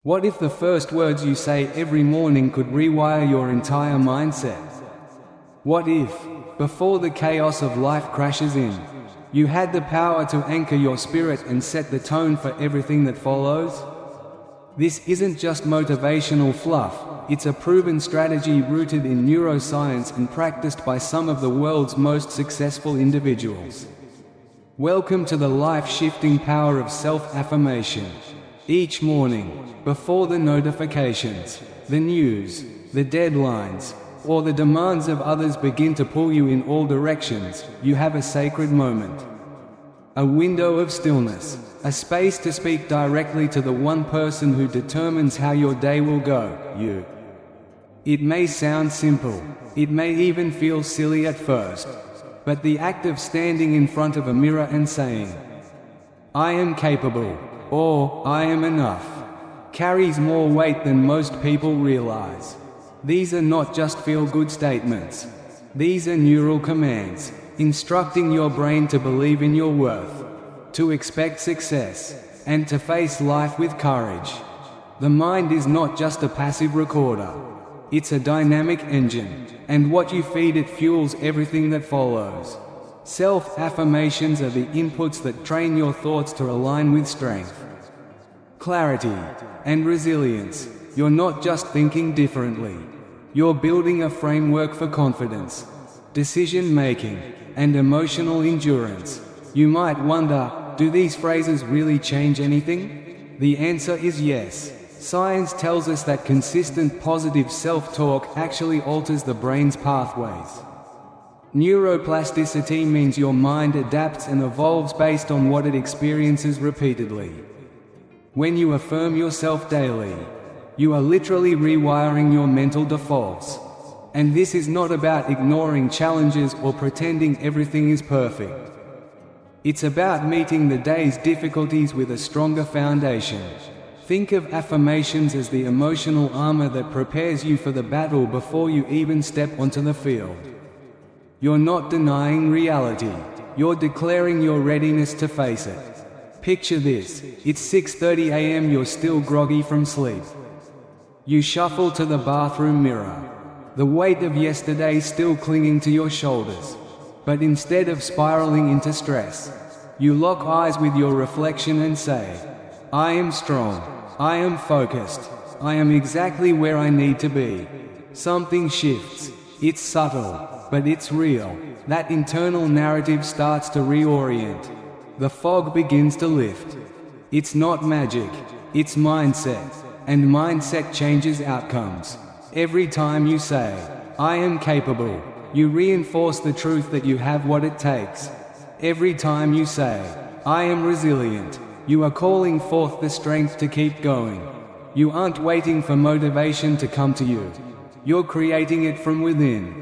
What if the first words you say every morning could rewire your entire mindset? What if, before the chaos of life crashes in, you had the power to anchor your spirit and set the tone for everything that follows? This isn't just motivational fluff, it's a proven strategy rooted in neuroscience and practiced by some of the world's most successful individuals. Welcome to the life-shifting power of self-affirmation. Each morning, before the notifications, the news, the deadlines, or the demands of others begin to pull you in all directions, you have a sacred moment. A window of stillness, a space to speak directly to the one person who determines how your day will go, you. It may sound simple, it may even feel silly at first, but the act of standing in front of a mirror and saying, "I am capable," or "I am enough," carries more weight than most people realize. These are not just feel-good statements. These are neural commands, instructing your brain to believe in your worth, to expect success, and to face life with courage. The mind is not just a passive recorder. It's a dynamic engine, and what you feed it fuels everything that follows. Self-affirmations are the inputs that train your thoughts to align with strength, clarity, and resilience. You're not just thinking differently. You're building a framework for confidence, decision-making, and emotional endurance. You might wonder, do these phrases really change anything? The answer is yes. Science tells us that consistent positive self-talk actually alters the brain's pathways. Neuroplasticity means your mind adapts and evolves based on what it experiences repeatedly. When you affirm yourself daily, you are literally rewiring your mental defaults. And this is not about ignoring challenges or pretending everything is perfect. It's about meeting the day's difficulties with a stronger foundation. Think of affirmations as the emotional armor that prepares you for the battle before you even step onto the field. You're not denying reality. You're declaring your readiness to face it. Picture this. It's 6:30 a.m. You're still groggy from sleep. You shuffle to the bathroom mirror, the weight of yesterday still clinging to your shoulders. But instead of spiraling into stress, you lock eyes with your reflection and say, "I am strong. I am focused. I am exactly where I need to be." Something shifts. It's subtle, but it's real. That internal narrative starts to reorient. The fog begins to lift. It's not magic, it's mindset. And mindset changes outcomes. Every time you say, "I am capable," you reinforce the truth that you have what it takes. Every time you say, "I am resilient," you are calling forth the strength to keep going. You aren't waiting for motivation to come to you. You're creating it from within.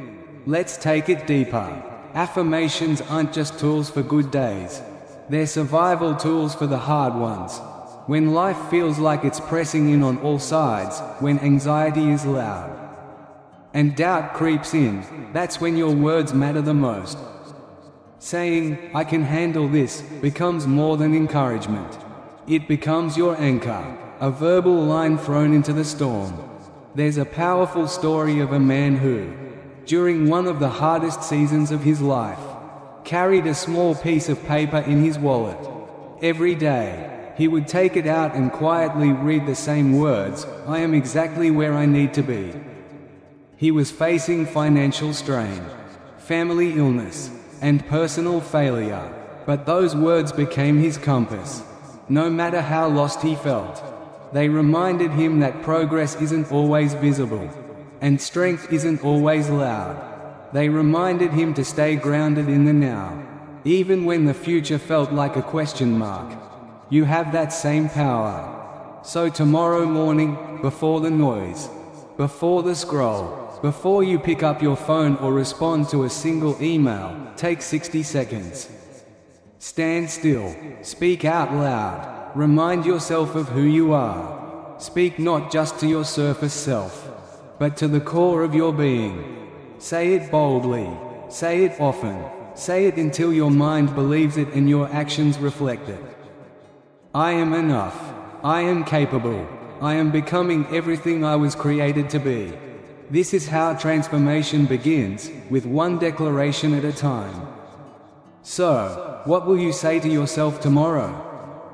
Let's take it deeper. Affirmations aren't just tools for good days. They're survival tools for the hard ones. When life feels like it's pressing in on all sides, when anxiety is loud, and doubt creeps in, that's when your words matter the most. Saying, "I can handle this," becomes more than encouragement. It becomes your anchor, a verbal line thrown into the storm. There's a powerful story of a man who, during one of the hardest seasons of his life, carried a small piece of paper in his wallet. Every day, he would take it out and quietly read the same words, "I am exactly where I need to be." He was facing financial strain, family illness, and personal failure, but those words became his compass. No matter how lost he felt, they reminded him that progress isn't always visible, and strength isn't always loud. They reminded him to stay grounded in the now, even when the future felt like a question mark. You have that same power. So tomorrow morning, before the noise, before the scroll, before you pick up your phone or respond to a single email, take 60 seconds. Stand still. Speak out loud. Remind yourself of who you are. Speak not just to your surface self, but to the core of your being. Say it boldly. Say it often. Say it until your mind believes it and your actions reflect it. I am enough. I am capable. I am becoming everything I was created to be. This is how transformation begins, with one declaration at a time. So, what will you say to yourself tomorrow?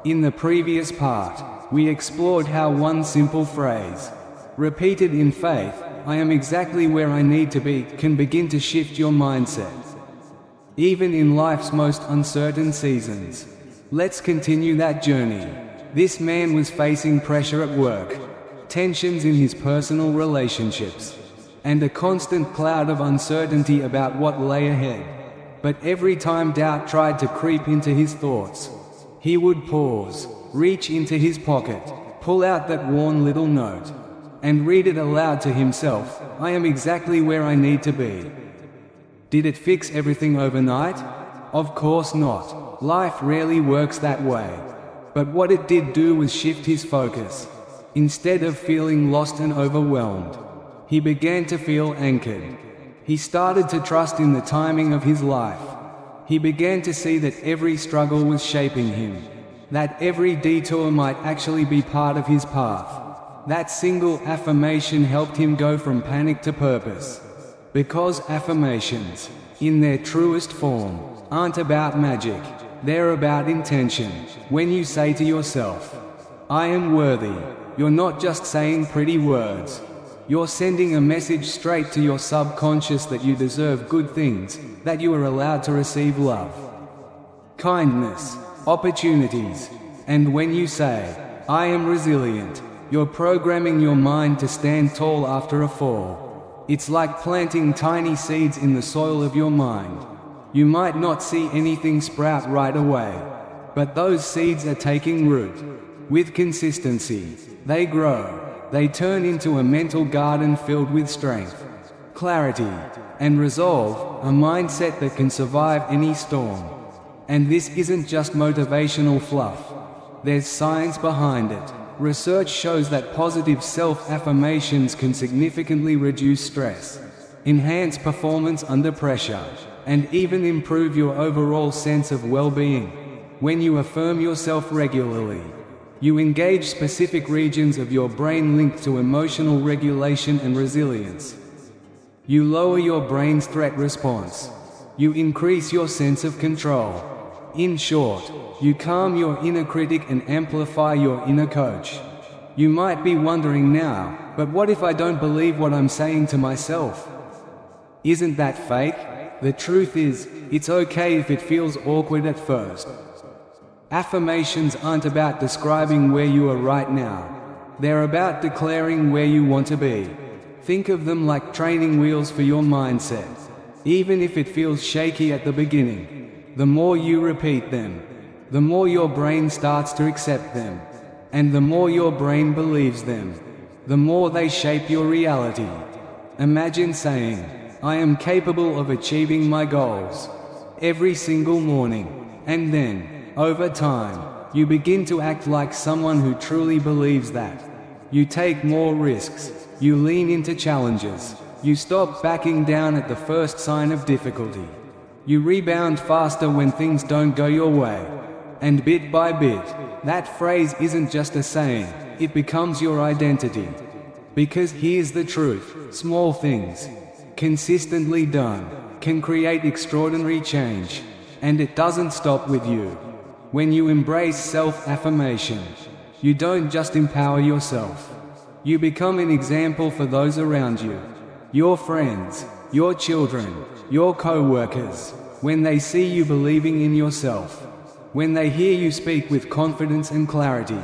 In the previous part, we explored how one simple phrase, repeated in faith, "I am exactly where I need to be," can begin to shift your mindset. Even in life's most uncertain seasons. Let's continue that journey. This man was facing pressure at work, tensions in his personal relationships, and a constant cloud of uncertainty about what lay ahead. But every time doubt tried to creep into his thoughts, he would pause, reach into his pocket, pull out that worn little note, and read it aloud to himself, "I am exactly where I need to be." Did it fix everything overnight? Of course not. Life rarely works that way. But what it did do was shift his focus. Instead of feeling lost and overwhelmed, he began to feel anchored. He started to trust in the timing of his life. He began to see that every struggle was shaping him, that every detour might actually be part of his path. That single affirmation helped him go from panic to purpose. Because affirmations, in their truest form, aren't about magic, they're about intention. When you say to yourself, "I am worthy," you're not just saying pretty words. You're sending a message straight to your subconscious that you deserve good things, that you are allowed to receive love, kindness, opportunities. And when you say, "I am resilient," you're programming your mind to stand tall after a fall. It's like planting tiny seeds in the soil of your mind. You might not see anything sprout right away, but those seeds are taking root. With consistency, they grow. They turn into a mental garden filled with strength, clarity, and resolve, a mindset that can survive any storm. And this isn't just motivational fluff. There's science behind it. Research shows that positive self-affirmations can significantly reduce stress, enhance performance under pressure, and even improve your overall sense of well-being. When you affirm yourself regularly, you engage specific regions of your brain linked to emotional regulation and resilience. You lower your brain's threat response. You increase your sense of control. In short, you calm your inner critic and amplify your inner coach. You might be wondering now, but what if I don't believe what I'm saying to myself? Isn't that fake? The truth is, it's okay if it feels awkward at first. Affirmations aren't about describing where you are right now. They're about declaring where you want to be. Think of them like training wheels for your mindset. Even if it feels shaky at the beginning, the more you repeat them, the more your brain starts to accept them. And the more your brain believes them, the more they shape your reality. Imagine saying, "I am capable of achieving my goals," every single morning. And then, over time, you begin to act like someone who truly believes that. You take more risks. You lean into challenges. You stop backing down at the first sign of difficulty. You rebound faster when things don't go your way. And bit by bit, that phrase isn't just a saying, it becomes your identity. Because here's the truth, small things, consistently done, can create extraordinary change. And it doesn't stop with you. When you embrace self-affirmation, you don't just empower yourself. You become an example for those around you. Your friends, your children, your co-workers. When they see you believing in yourself, when they hear you speak with confidence and clarity,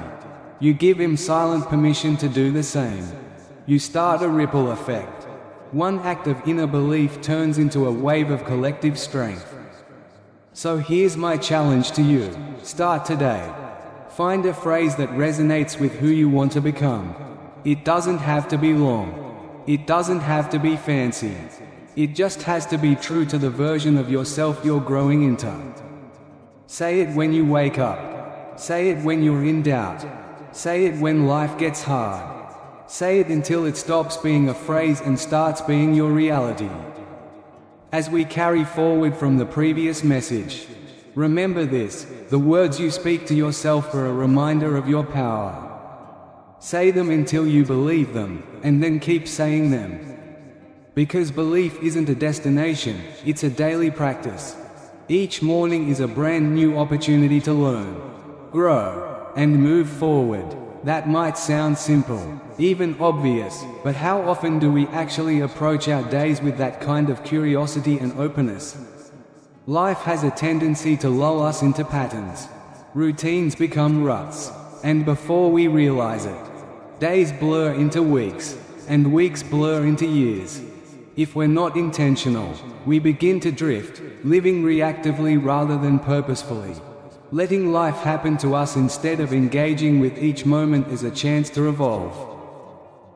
you give them silent permission to do the same. You start a ripple effect. One act of inner belief turns into a wave of collective strength. So here's my challenge to you. Start today. Find a phrase that resonates with who you want to become. It doesn't have to be long. It doesn't have to be fancy. It just has to be true to the version of yourself you're growing into. Say it when you wake up. Say it when you're in doubt. Say it when life gets hard. Say it until it stops being a phrase and starts being your reality. As we carry forward from the previous message, remember this: the words you speak to yourself are a reminder of your power. Say them until you believe them, and then keep saying them. Because belief isn't a destination, it's a daily practice. Each morning is a brand new opportunity to learn, grow, and move forward. That might sound simple, even obvious, but how often do we actually approach our days with that kind of curiosity and openness? Life has a tendency to lull us into patterns. Routines become ruts, and before we realize it, days blur into weeks, and weeks blur into years. If we're not intentional, we begin to drift, living reactively rather than purposefully, letting life happen to us instead of engaging with each moment as a chance to evolve.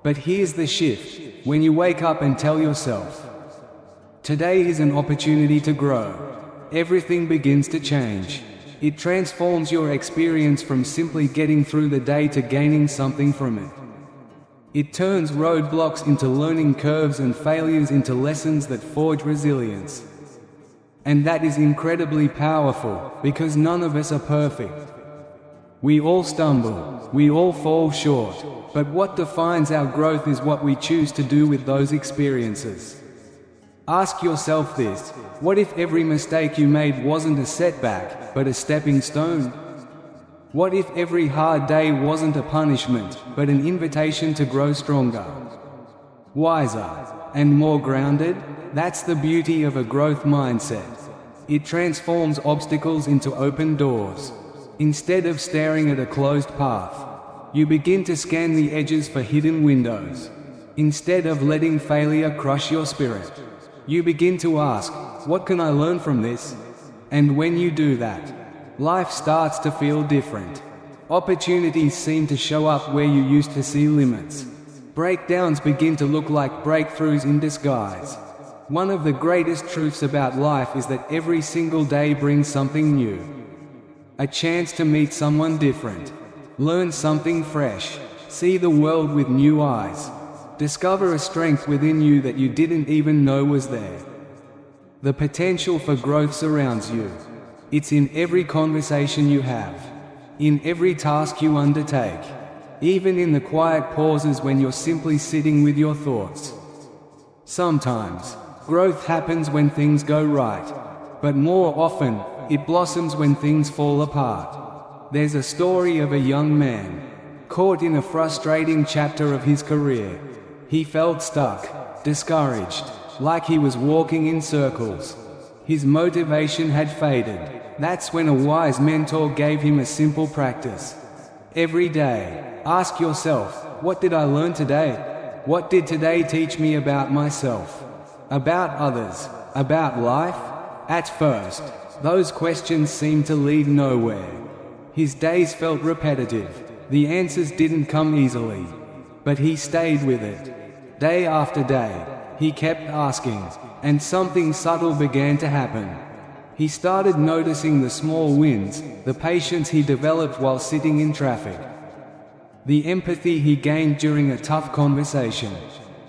But here's the shift: when you wake up and tell yourself, "Today is an opportunity to grow," everything begins to change. It transforms your experience from simply getting through the day to gaining something from it. It turns roadblocks into learning curves and failures into lessons that forge resilience. And that is incredibly powerful, because none of us are perfect. We all stumble, we all fall short, but what defines our growth is what we choose to do with those experiences. Ask yourself this: what if every mistake you made wasn't a setback, but a stepping stone? What if every hard day wasn't a punishment, but an invitation to grow stronger, wiser, and more grounded? That's the beauty of a growth mindset. It transforms obstacles into open doors. Instead of staring at a closed path, you begin to scan the edges for hidden windows. Instead of letting failure crush your spirit, you begin to ask, "What can I learn from this?" And when you do that, life starts to feel different. Opportunities seem to show up where you used to see limits. Breakdowns begin to look like breakthroughs in disguise. One of the greatest truths about life is that every single day brings something new. A chance to meet someone different, learn something fresh, see the world with new eyes, discover a strength within you that you didn't even know was there. The potential for growth surrounds you. It's in every conversation you have, in every task you undertake, even in the quiet pauses when you're simply sitting with your thoughts. Sometimes, growth happens when things go right, but more often, it blossoms when things fall apart. There's a story of a young man, caught in a frustrating chapter of his career. He felt stuck, discouraged, like he was walking in circles. His motivation had faded. That's when a wise mentor gave him a simple practice. Every day, ask yourself, "What did I learn today? What did today teach me about myself? About others? About life?" At first, those questions seemed to lead nowhere. His days felt repetitive. The answers didn't come easily. But he stayed with it. Day after day, he kept asking, and something subtle began to happen. He started noticing the small wins, the patience he developed while sitting in traffic, the empathy he gained during a tough conversation,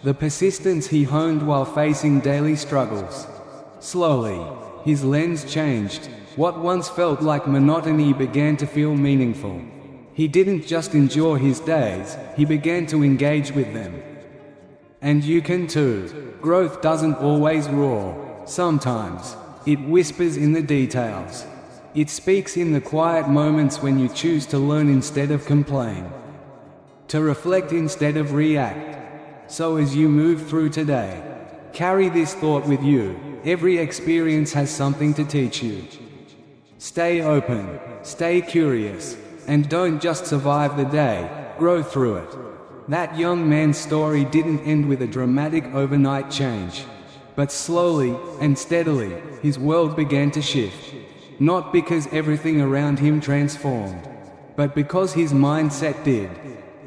the persistence he honed while facing daily struggles. Slowly, his lens changed. What once felt like monotony began to feel meaningful. He didn't just endure his days, he began to engage with them. And you can too. Growth doesn't always roar. Sometimes, it whispers in the details. It speaks in the quiet moments when you choose to learn instead of complain, to reflect instead of react. So as you move through today, carry this thought with you: every experience has something to teach you. Stay open, stay curious, and don't just survive the day, grow through it. That young man's story didn't end with a dramatic overnight change. But slowly and steadily, his world began to shift. Not because everything around him transformed, but because his mindset did.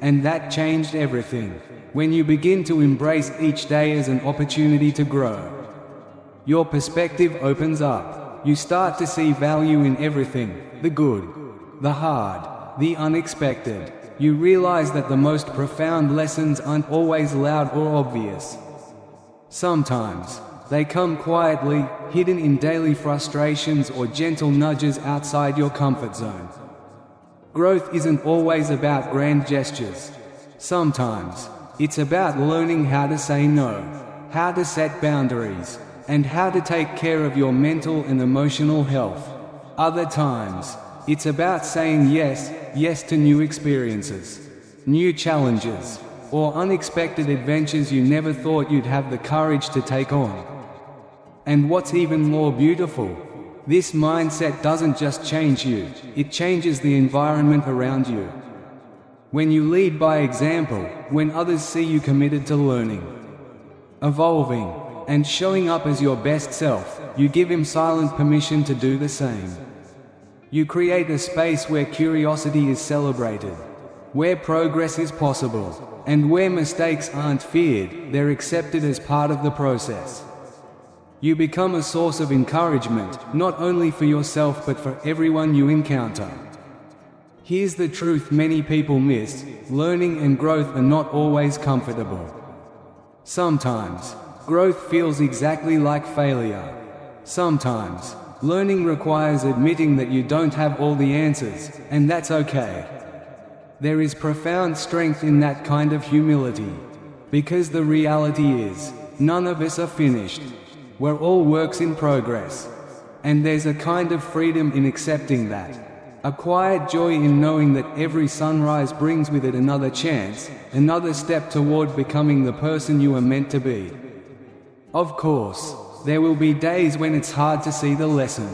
And that changed everything. When you begin to embrace each day as an opportunity to grow, your perspective opens up. You start to see value in everything: the good, the hard, the unexpected. You realize that the most profound lessons aren't always loud or obvious. Sometimes, they come quietly, hidden in daily frustrations or gentle nudges outside your comfort zone. Growth isn't always about grand gestures. Sometimes, it's about learning how to say no, how to set boundaries, and how to take care of your mental and emotional health. Other times, it's about saying yes to new experiences, new challenges, or unexpected adventures you never thought you'd have the courage to take on. And what's even more beautiful, this mindset doesn't just change you, it changes the environment around you. When you lead by example, when others see you committed to learning, evolving, and showing up as your best self, you give them silent permission to do the same. You create a space where curiosity is celebrated, where progress is possible, and where mistakes aren't feared, they're accepted as part of the process. You become a source of encouragement, not only for yourself but for everyone you encounter. Here's the truth many people miss: learning and growth are not always comfortable. Sometimes, growth feels exactly like failure. Sometimes, learning requires admitting that you don't have all the answers, and that's okay. There is profound strength in that kind of humility. Because the reality is, none of us are finished. We're all works in progress. And there's a kind of freedom in accepting that. A quiet joy in knowing that every sunrise brings with it another chance, another step toward becoming the person you are meant to be. Of course, there will be days when it's hard to see the lesson.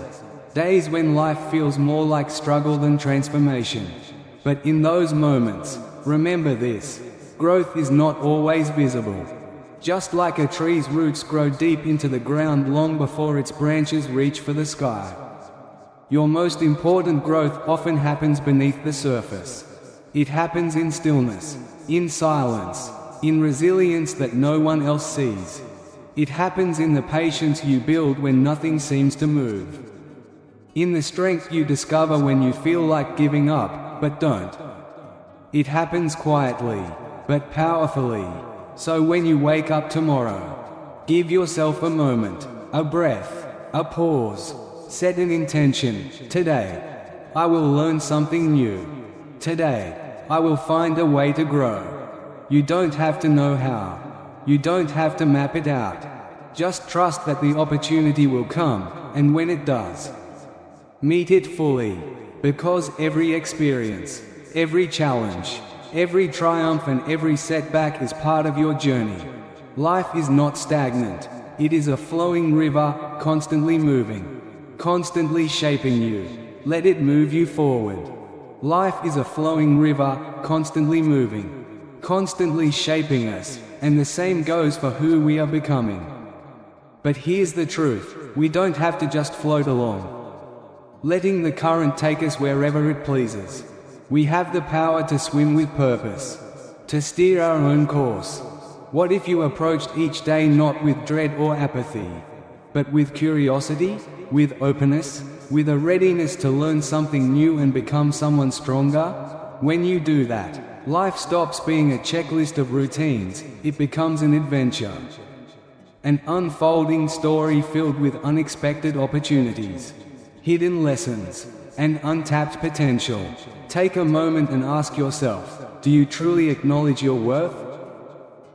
Days when life feels more like struggle than transformation. But in those moments, remember this: growth is not always visible. Just like a tree's roots grow deep into the ground long before its branches reach for the sky. Your most important growth often happens beneath the surface. It happens in stillness, in silence, in resilience that no one else sees. It happens in the patience you build when nothing seems to move. In the strength you discover when you feel like giving up, but don't. It happens quietly, but powerfully. So when you wake up tomorrow, give yourself a moment, a breath, a pause. Set an intention. Today, I will learn something new. Today, I will find a way to grow. You don't have to know how. You don't have to map it out. Just trust that the opportunity will come, and when it does, meet it fully. Because every experience, every challenge, every triumph and every setback is part of your journey. Life is not stagnant. It is a flowing river, constantly moving, constantly shaping you. Let it move you forward. Life is a flowing river, constantly moving, constantly shaping us, and the same goes for who we are becoming. But here's the truth: we don't have to just float along, letting the current take us wherever it pleases. We have the power to swim with purpose, to steer our own course. What if you approached each day not with dread or apathy, but with curiosity, with openness, with a readiness to learn something new and become someone stronger? When you do that, life stops being a checklist of routines, it becomes an adventure. An unfolding story filled with unexpected opportunities, hidden lessons, and untapped potential. Take a moment and ask yourself, do you truly acknowledge your worth?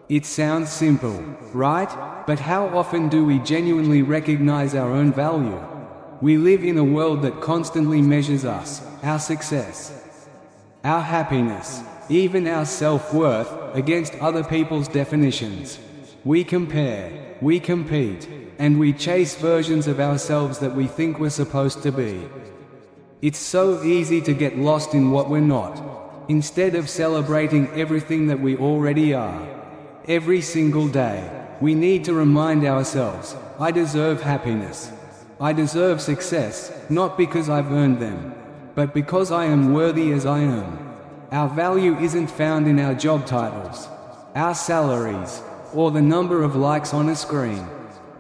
It sounds simple, right? But how often do we genuinely recognize our own value? We live in a world that constantly measures us, our success, our happiness, even our self-worth, against other people's definitions. We compare, we compete, and we chase versions of ourselves that we think we're supposed to be. It's so easy to get lost in what we're not, instead of celebrating everything that we already are. Every single day, we need to remind ourselves, I deserve happiness. I deserve success, not because I've earned them, but because I am worthy as I am. Our value isn't found in our job titles, our salaries, or the number of likes on a screen.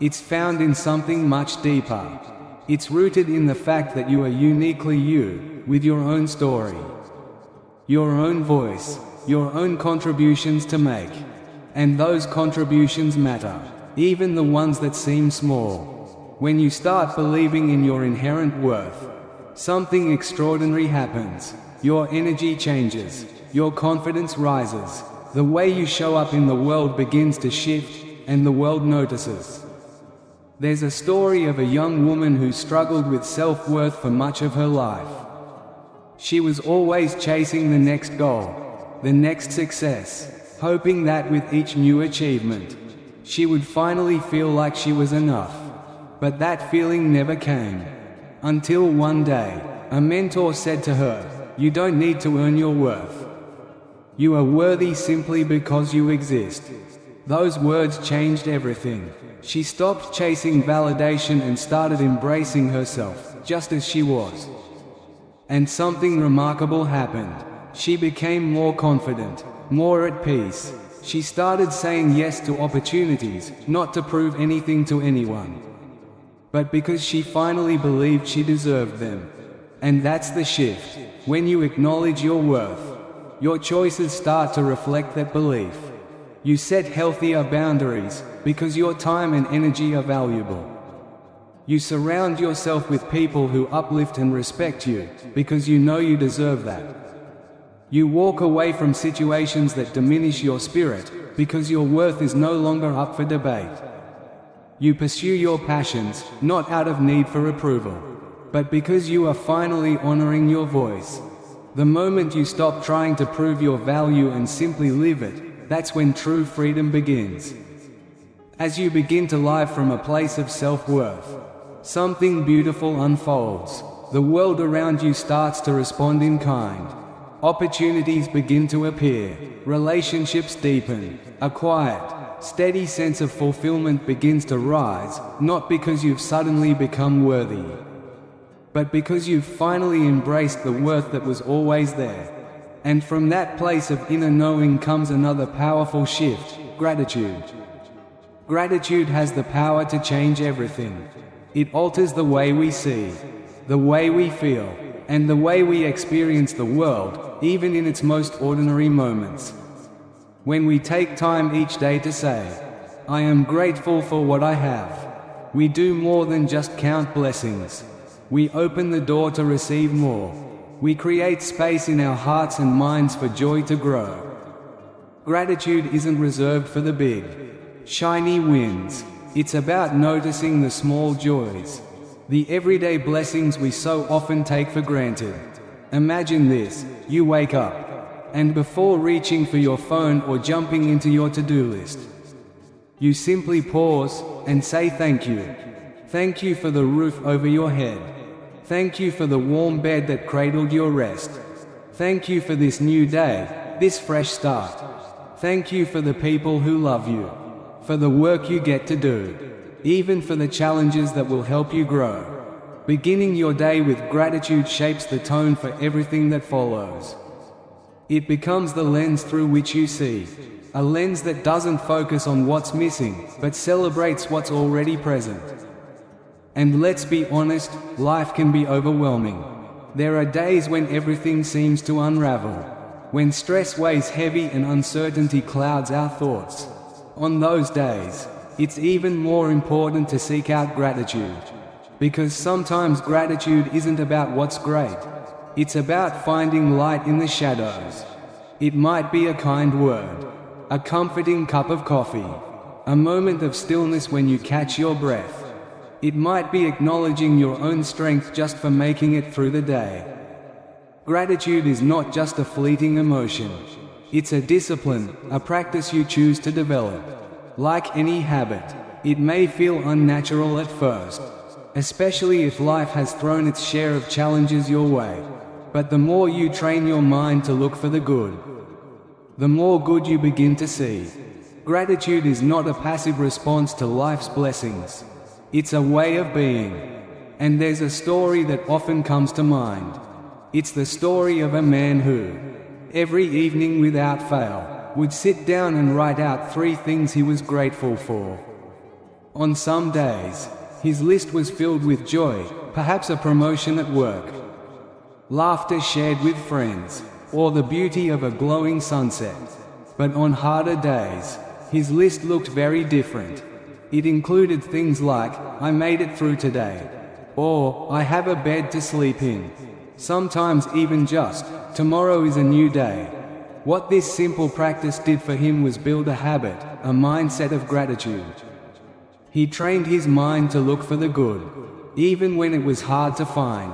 It's found in something much deeper. It's rooted in the fact that you are uniquely you, with your own story, your own voice, your own contributions to make. And those contributions matter, even the ones that seem small. When you start believing in your inherent worth, something extraordinary happens. Your energy changes, your confidence rises, the way you show up in the world begins to shift, and the world notices. There's a story of a young woman who struggled with self-worth for much of her life. She was always chasing the next goal, the next success, hoping that with each new achievement, she would finally feel like she was enough. But that feeling never came. Until one day, a mentor said to her, "You don't need to earn your worth. You are worthy simply because you exist." Those words changed everything. She stopped chasing validation and started embracing herself, just as she was. And something remarkable happened. She became more confident, more at peace. She started saying yes to opportunities, not to prove anything to anyone, but because she finally believed she deserved them. And that's the shift. When you acknowledge your worth, your choices start to reflect that belief. You set healthier boundaries, because your time and energy are valuable. You surround yourself with people who uplift and respect you, because you know you deserve that. You walk away from situations that diminish your spirit, because your worth is no longer up for debate. You pursue your passions, not out of need for approval, but because you are finally honoring your voice. The moment you stop trying to prove your value and simply live it, that's when true freedom begins. As you begin to live from a place of self-worth, something beautiful unfolds. The world around you starts to respond in kind. Opportunities begin to appear. Relationships deepen. A quiet, steady sense of fulfillment begins to rise, not because you've suddenly become worthy, but because you've finally embraced the worth that was always there. And from that place of inner knowing comes another powerful shift: gratitude. Gratitude has the power to change everything. It alters the way we see, the way we feel, and the way we experience the world, even in its most ordinary moments. When we take time each day to say, "I am grateful for what I have," we do more than just count blessings. We open the door to receive more. We create space in our hearts and minds for joy to grow. Gratitude isn't reserved for the big, shiny wins. It's about noticing the small joys, the everyday blessings we so often take for granted. Imagine this: you wake up, and before reaching for your phone or jumping into your to-do list, you simply pause and say thank you. Thank you for the roof over your head. Thank you for the warm bed that cradled your rest. Thank you for this new day, this fresh start. Thank you for the people who love you, for the work you get to do, even for the challenges that will help you grow. Beginning your day with gratitude shapes the tone for everything that follows. It becomes the lens through which you see, a lens that doesn't focus on what's missing, but celebrates what's already present. And let's be honest, life can be overwhelming. There are days when everything seems to unravel, when stress weighs heavy and uncertainty clouds our thoughts. On those days, it's even more important to seek out gratitude. Because sometimes gratitude isn't about what's great. It's about finding light in the shadows. It might be a kind word, a comforting cup of coffee, a moment of stillness when you catch your breath. It might be acknowledging your own strength just for making it through the day. Gratitude is not just a fleeting emotion. It's a discipline, a practice you choose to develop. Like any habit, it may feel unnatural at first, especially if life has thrown its share of challenges your way. But the more you train your mind to look for the good, the more good you begin to see. Gratitude is not a passive response to life's blessings. It's a way of being. And there's a story that often comes to mind. It's the story of a man who, every evening without fail, would sit down and write out 3 things he was grateful for. On some days, his list was filled with joy, perhaps a promotion at work, laughter shared with friends, or the beauty of a glowing sunset. But on harder days, his list looked very different. It included things like, "I made it through today," or "I have a bed to sleep in." Sometimes even just, "Tomorrow is a new day." What this simple practice did for him was build a habit, a mindset of gratitude. He trained his mind to look for the good, even when it was hard to find.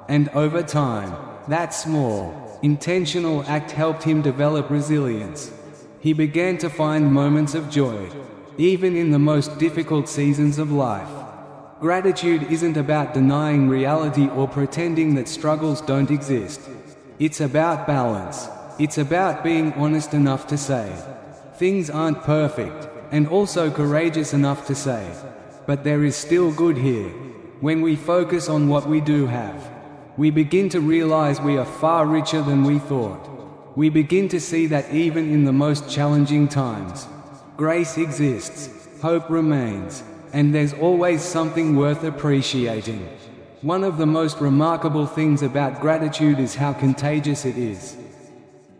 And over time, that small, intentional act helped him develop resilience. He began to find moments of joy, even in the most difficult seasons of life. Gratitude isn't about denying reality or pretending that struggles don't exist. It's about balance. It's about being honest enough to say, things aren't perfect, and also courageous enough to say, but there is still good here. When we focus on what we do have, we begin to realize we are far richer than we thought. We begin to see that even in the most challenging times, grace exists, hope remains, and there's always something worth appreciating. One of the most remarkable things about gratitude is how contagious it is.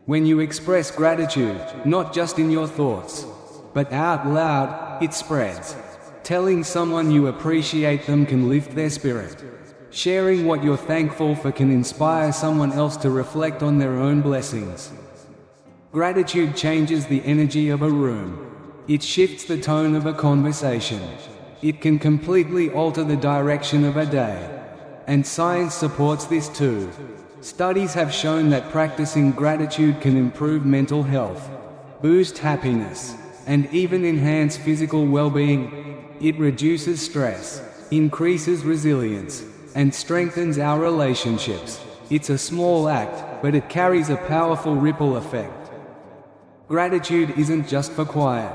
When you express gratitude, not just in your thoughts, but out loud, it spreads. Telling someone you appreciate them can lift their spirit. Sharing what you're thankful for can inspire someone else to reflect on their own blessings. Gratitude changes the energy of a room. It shifts the tone of a conversation. It can completely alter the direction of a day. And science supports this too. Studies have shown that practicing gratitude can improve mental health, boost happiness, and even enhance physical well-being. It reduces stress, increases resilience, and strengthens our relationships. It's a small act, but it carries a powerful ripple effect. Gratitude isn't just for quiet,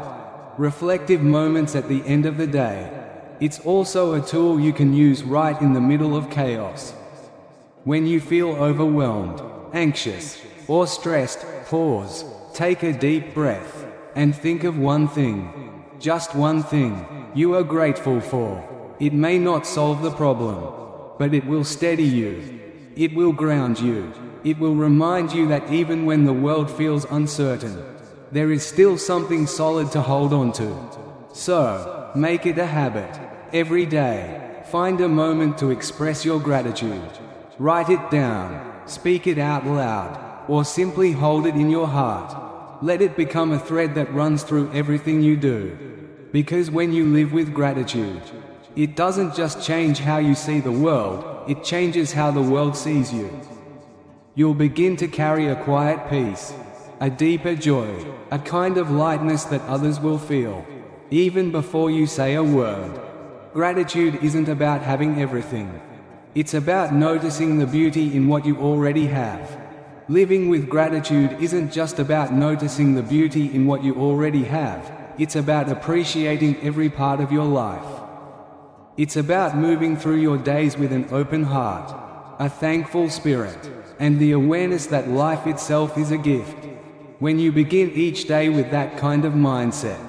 reflective moments at the end of the day. It's also a tool you can use right in the middle of chaos. When you feel overwhelmed, anxious, or stressed, pause, take a deep breath, and think of one thing, just one thing, you are grateful for. It may not solve the problem, but it will steady you. It will ground you. It will remind you that even when the world feels uncertain, there is still something solid to hold on to. So, make it a habit. Every day, find a moment to express your gratitude. Write it down, speak it out loud, or simply hold it in your heart. Let it become a thread that runs through everything you do. Because when you live with gratitude, it doesn't just change how you see the world, it changes how the world sees you. You'll begin to carry a quiet peace, a deeper joy, a kind of lightness that others will feel, even before you say a word. Gratitude isn't about having everything. It's about noticing the beauty in what you already have. Living with gratitude isn't just about noticing the beauty in what you already have, it's about appreciating every part of your life. It's about moving through your days with an open heart, a thankful spirit, and the awareness that life itself is a gift. When you begin each day with that kind of mindset,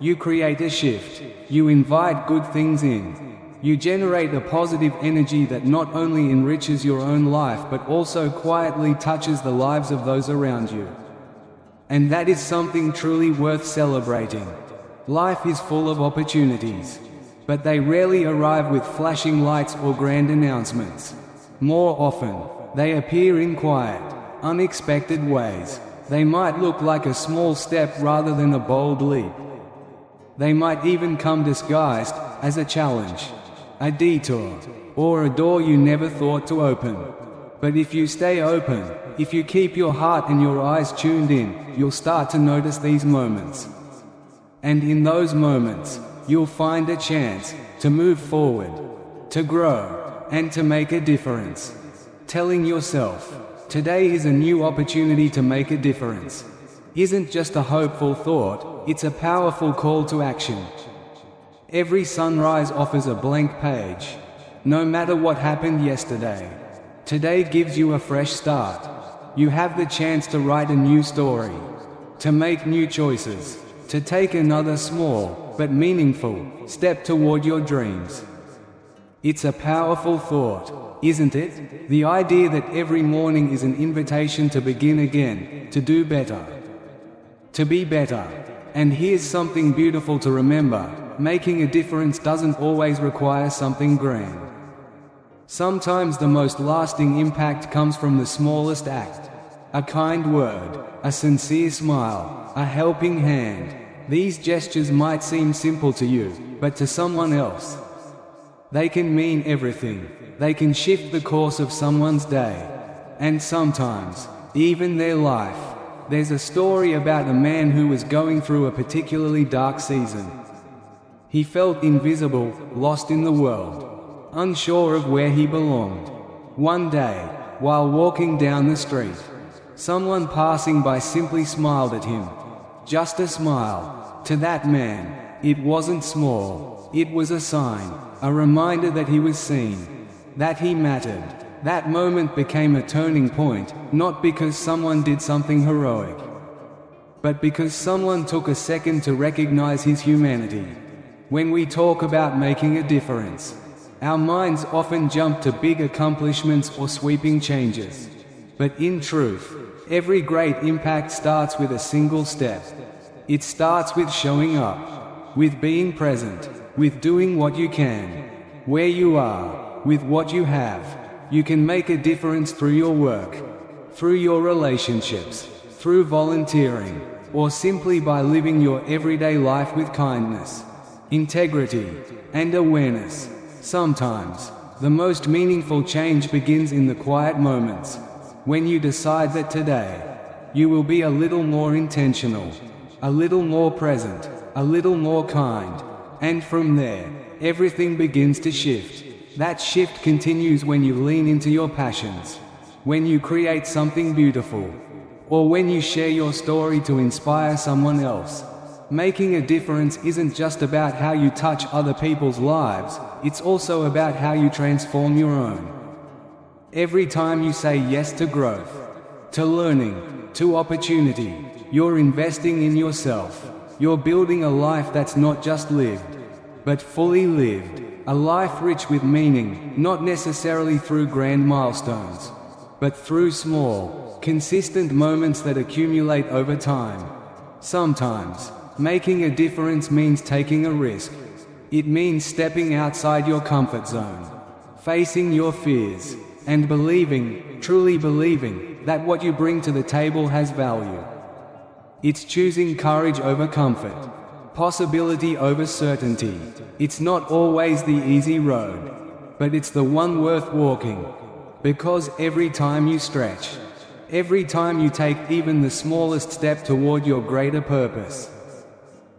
you create a shift. You invite good things in. You generate a positive energy that not only enriches your own life but also quietly touches the lives of those around you. And that is something truly worth celebrating. Life is full of opportunities, but they rarely arrive with flashing lights or grand announcements. More often, they appear in quiet, unexpected ways. They might look like a small step rather than a bold leap. They might even come disguised as a challenge, a detour, or a door you never thought to open. But if you stay open, if you keep your heart and your eyes tuned in, you'll start to notice these moments. And in those moments, you'll find a chance to move forward, to grow, and to make a difference. Telling yourself, today is a new opportunity to make a difference, isn't just a hopeful thought, it's a powerful call to action. Every sunrise offers a blank page. No matter what happened yesterday, today gives you a fresh start. You have the chance to write a new story, to make new choices, to take another small, but meaningful, step toward your dreams. It's a powerful thought, isn't it? The idea that every morning is an invitation to begin again, to do better, to be better. And here's something beautiful to remember. Making a difference doesn't always require something grand. Sometimes the most lasting impact comes from the smallest act. a kind word, a sincere smile, a helping hand. These gestures might seem simple to you, but to someone else, they can mean everything. They can shift the course of someone's day, and sometimes, even their life. There's a story about a man who was going through a particularly dark season. He felt invisible, lost in the world, unsure of where he belonged. One day, while walking down the street, someone passing by simply smiled at him. Just a smile. To that man, it wasn't small. It was a sign, a reminder that he was seen, that he mattered. That moment became a turning point, not because someone did something heroic, but because someone took a second to recognize his humanity. When we talk about making a difference, our minds often jump to big accomplishments or sweeping changes. But in truth, every great impact starts with a single step. It starts with showing up, with being present, with doing what you can, where you are, with what you have. You can make a difference through your work, through your relationships, through volunteering, or simply by living your everyday life with kindness, integrity, and awareness. Sometimes, the most meaningful change begins in the quiet moments, when you decide that today, you will be a little more intentional, a little more present, a little more kind, and from there, everything begins to shift. That shift continues when you lean into your passions, when you create something beautiful, or when you share your story to inspire someone else. Making a difference isn't just about how you touch other people's lives, it's also about how you transform your own. Every time you say yes to growth, to learning, to opportunity, you're investing in yourself. You're building a life that's not just lived, but fully lived. A life rich with meaning, not necessarily through grand milestones, but through small, consistent moments that accumulate over time. Sometimes, making a difference means taking a risk. It means stepping outside your comfort zone, facing your fears, and believing, truly believing, that what you bring to the table has value. It's choosing courage over comfort, possibility over certainty. It's not always the easy road, but it's the one worth walking. Because every time you stretch, every time you take even the smallest step toward your greater purpose,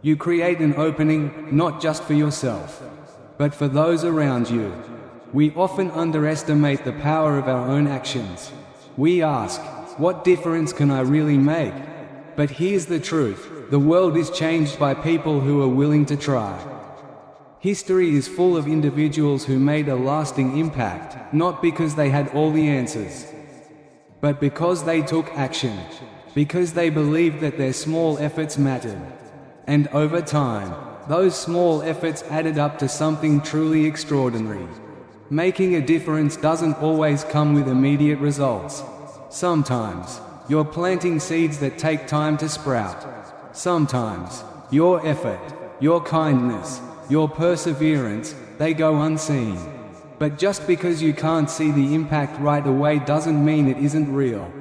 you create an opening, not just for yourself, but for those around you. We often underestimate the power of our own actions. We ask, what difference can I really make? But here's the truth, the world is changed by people who are willing to try. History is full of individuals who made a lasting impact, not because they had all the answers, but because they took action, because they believed that their small efforts mattered. And over time, those small efforts added up to something truly extraordinary. Making a difference doesn't always come with immediate results. Sometimes, you're planting seeds that take time to sprout. Sometimes, your effort, your kindness, your perseverance, they go unseen. But just because you can't see the impact right away doesn't mean it isn't real.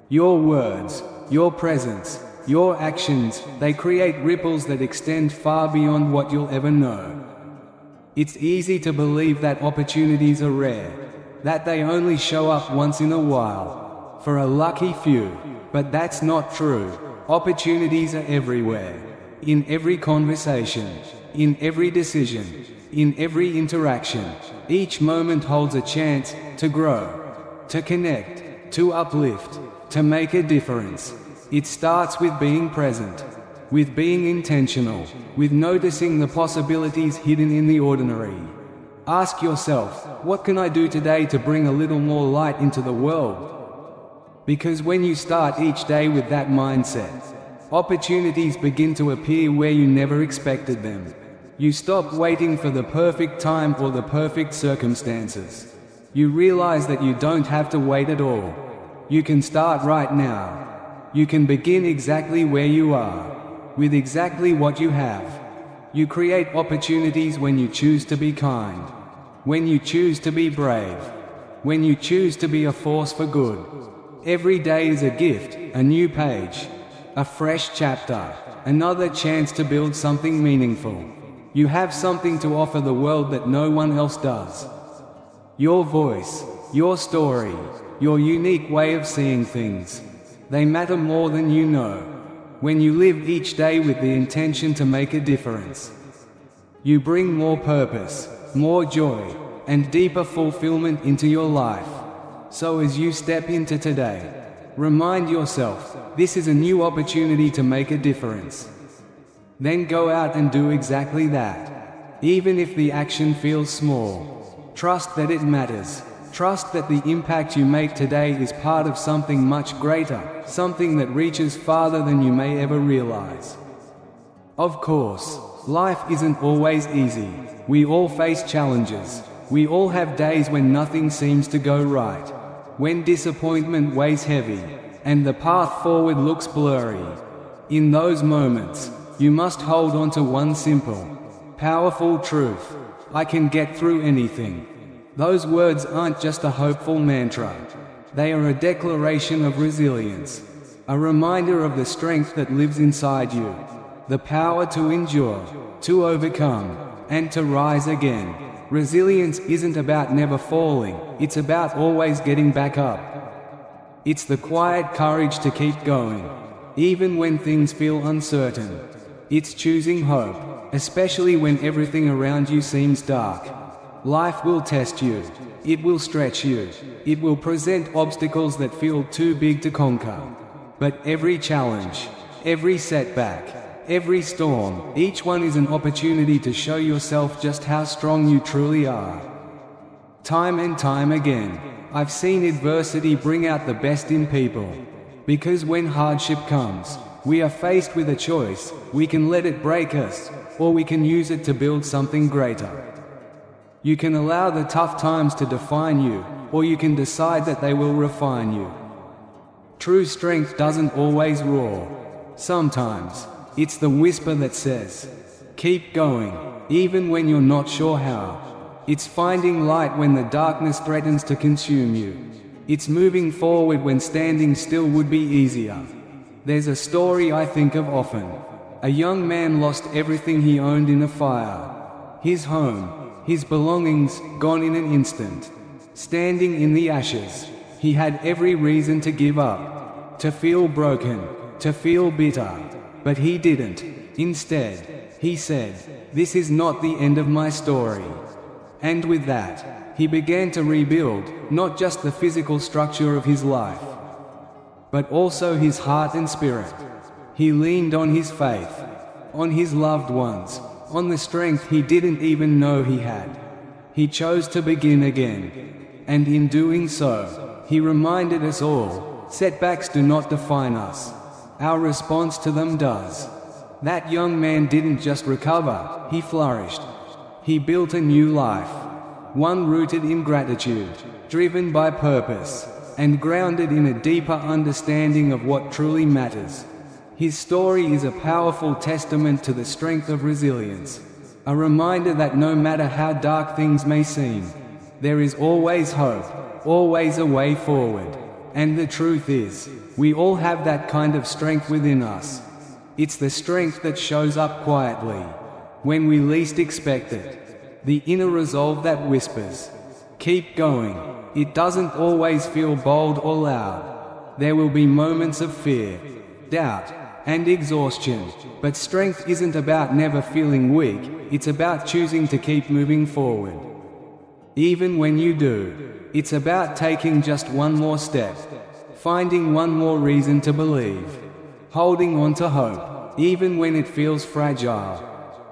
Your words, your presence, your actions, they create ripples that extend far beyond what you'll ever know. It's easy to believe that opportunities are rare, that they only show up once in a while, for a lucky few, but that's not true. Opportunities are everywhere, in every conversation, in every decision, in every interaction. Each moment holds a chance to grow, to connect, to uplift, to make a difference. It starts with being present, with being intentional, with noticing the possibilities hidden in the ordinary. Ask yourself, what can I do today to bring a little more light into the world? Because when you start each day with that mindset, opportunities begin to appear where you never expected them. You stop waiting for the perfect time or the perfect circumstances. You realize that you don't have to wait at all. You can start right now. You can begin exactly where you are, with exactly what you have. You create opportunities when you choose to be kind, when you choose to be brave, when you choose to be a force for good. Every day is a gift, a new page, a fresh chapter, another chance to build something meaningful. You have something to offer the world that no one else does. Your voice, your story, your unique way of seeing things. They matter more than you know. When you live each day with the intention to make a difference, you bring more purpose, more joy, and deeper fulfillment into your life. So as you step into today, remind yourself, this is a new opportunity to make a difference. Then go out and do exactly that. Even if the action feels small, trust that it matters. Trust that the impact you make today is part of something much greater, something that reaches farther than you may ever realize. Of course, life isn't always easy. We all face challenges. We all have days when nothing seems to go right, when disappointment weighs heavy, and the path forward looks blurry. In those moments, you must hold on to one simple, powerful truth: I can get through anything. Those words aren't just a hopeful mantra. They are a declaration of resilience, a reminder of the strength that lives inside you, the power to endure, to overcome, and to rise again. Resilience isn't about never falling, it's about always getting back up. It's the quiet courage to keep going, even when things feel uncertain. It's choosing hope, especially when everything around you seems dark. Life will test you, it will stretch you, it will present obstacles that feel too big to conquer. But every challenge, every setback, every storm, each one is an opportunity to show yourself just how strong you truly are. Time and time again, I've seen adversity bring out the best in people. Because when hardship comes, we are faced with a choice: we can let it break us, or we can use it to build something greater. You can allow the tough times to define you, or you can decide that they will refine you. True strength doesn't always roar. Sometimes, it's the whisper that says, keep going, even when you're not sure how. It's finding light when the darkness threatens to consume you. It's moving forward when standing still would be easier. There's a story I think of often. A young man lost everything he owned in a fire. His home, his belongings, gone in an instant. Standing in the ashes, he had every reason to give up, to feel broken, to feel bitter. But he didn't. Instead, he said, "This is not the end of my story." And with that, he began to rebuild, not just the physical structure of his life, but also his heart and spirit. He leaned on his faith, on his loved ones, on the strength he didn't even know he had. He chose to begin again. And in doing so, he reminded us all, setbacks do not define us. Our response to them does. That young man didn't just recover, he flourished. He built a new life, one rooted in gratitude, driven by purpose, and grounded in a deeper understanding of what truly matters. His story is a powerful testament to the strength of resilience, a reminder that no matter how dark things may seem, there is always hope, always a way forward. And the truth is, we all have that kind of strength within us. It's the strength that shows up quietly, when we least expect it. The inner resolve that whispers, keep going. It doesn't always feel bold or loud. There will be moments of fear, doubt, and exhaustion. But strength isn't about never feeling weak, it's about choosing to keep moving forward. Even when you do, it's about taking just one more step, finding one more reason to believe, holding on to hope, even when it feels fragile.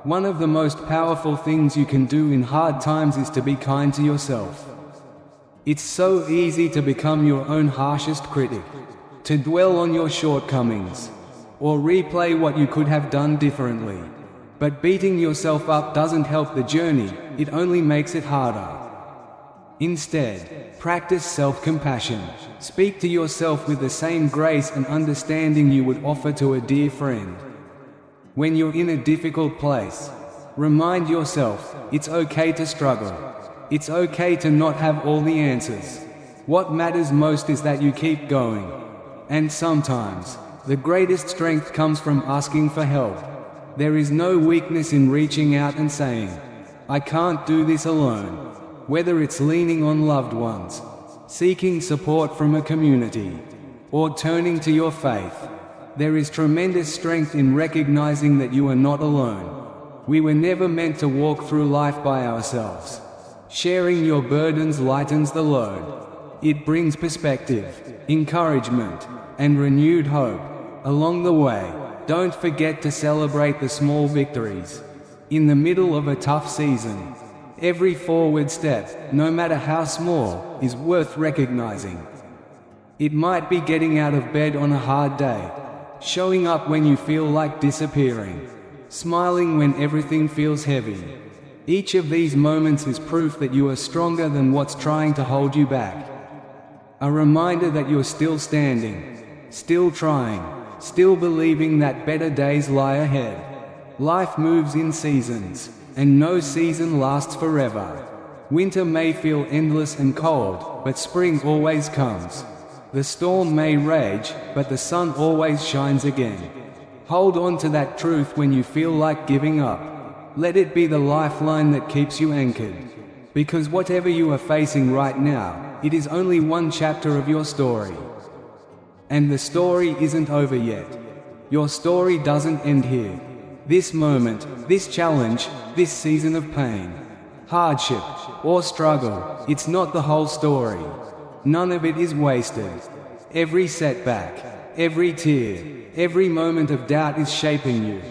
One of the most powerful things you can do in hard times is to be kind to yourself. It's so easy to become your own harshest critic, to dwell on your shortcomings, or replay what you could have done differently. But beating yourself up doesn't help the journey, it only makes it harder. Instead, practice self-compassion. Speak to yourself with the same grace and understanding you would offer to a dear friend. When you're in a difficult place, remind yourself, it's okay to struggle. It's okay to not have all the answers. What matters most is that you keep going. And sometimes, the greatest strength comes from asking for help. There is no weakness in reaching out and saying, "I can't do this alone." Whether it's leaning on loved ones, seeking support from a community, or turning to your faith, there is tremendous strength in recognizing that you are not alone. We were never meant to walk through life by ourselves. Sharing your burdens lightens the load. It brings perspective, encouragement, and renewed hope. Along the way, don't forget to celebrate the small victories. In the middle of a tough season, every forward step, no matter how small, is worth recognizing. It might be getting out of bed on a hard day, showing up when you feel like disappearing, smiling when everything feels heavy. Each of these moments is proof that you are stronger than what's trying to hold you back. A reminder that you're still standing, still trying, still believing that better days lie ahead. Life moves in seasons, and no season lasts forever. Winter may feel endless and cold, but spring always comes. The storm may rage, but the sun always shines again. Hold on to that truth when you feel like giving up. Let it be the lifeline that keeps you anchored. Because whatever you are facing right now, it is only one chapter of your story. And the story isn't over yet. Your story doesn't end here. This moment, this challenge, this season of pain, hardship, or struggle, it's not the whole story. None of it is wasted. Every setback, every tear, every moment of doubt is shaping you.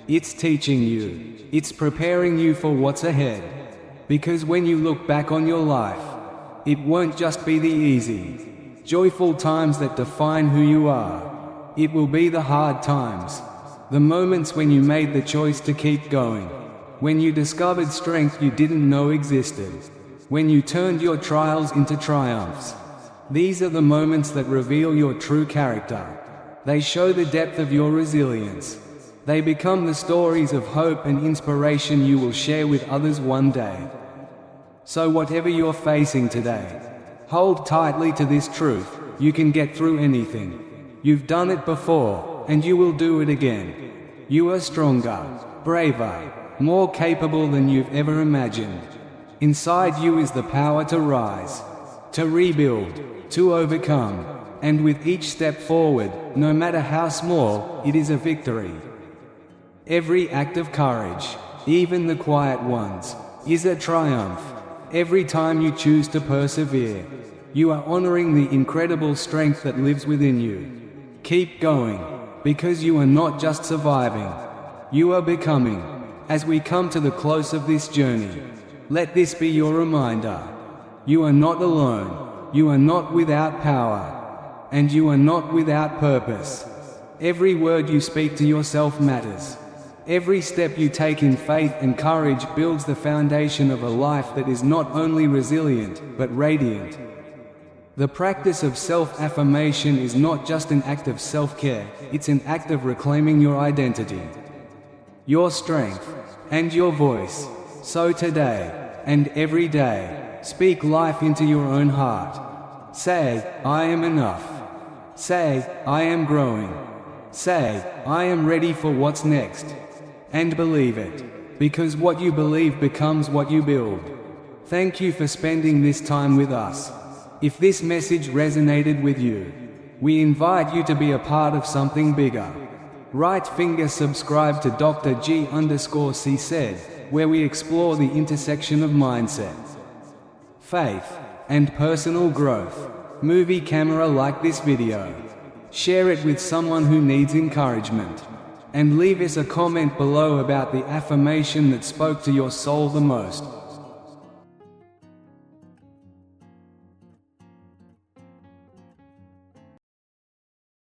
It's teaching you. It's preparing you for what's ahead. Because when you look back on your life, it won't just be the easy, joyful times that define who you are. It will be the hard times. The moments when you made the choice to keep going. When you discovered strength you didn't know existed. When you turned your trials into triumphs. These are the moments that reveal your true character. They show the depth of your resilience. They become the stories of hope and inspiration you will share with others one day. So whatever you're facing today, hold tightly to this truth: you can get through anything. You've done it before, and you will do it again. You are stronger, braver, more capable than you've ever imagined. Inside you is the power to rise, to rebuild, to overcome, and with each step forward, no matter how small, it is a victory. Every act of courage, even the quiet ones, is a triumph. Every time you choose to persevere, you are honoring the incredible strength that lives within you. Keep going, because you are not just surviving, you are becoming. As we come to the close of this journey, let this be your reminder. You are not alone, you are not without power, and you are not without purpose. Every word you speak to yourself matters. Every step you take in faith and courage builds the foundation of a life that is not only resilient, but radiant. The practice of self-affirmation is not just an act of self-care, it's an act of reclaiming your identity, your strength, and your voice. So today, and every day, speak life into your own heart. Say, "I am enough." Say, "I am growing." Say, "I am ready for what's next." And believe it, because what you believe becomes what you build. Thank you for spending this time with us. If this message resonated with you, we invite you to be a part of something bigger. Right finger subscribe to Dr. G_C said, where we explore the intersection of mindset, faith, and personal growth. Movie camera like this video. Share it with someone who needs encouragement. And leave us a comment below about the affirmation that spoke to your soul the most.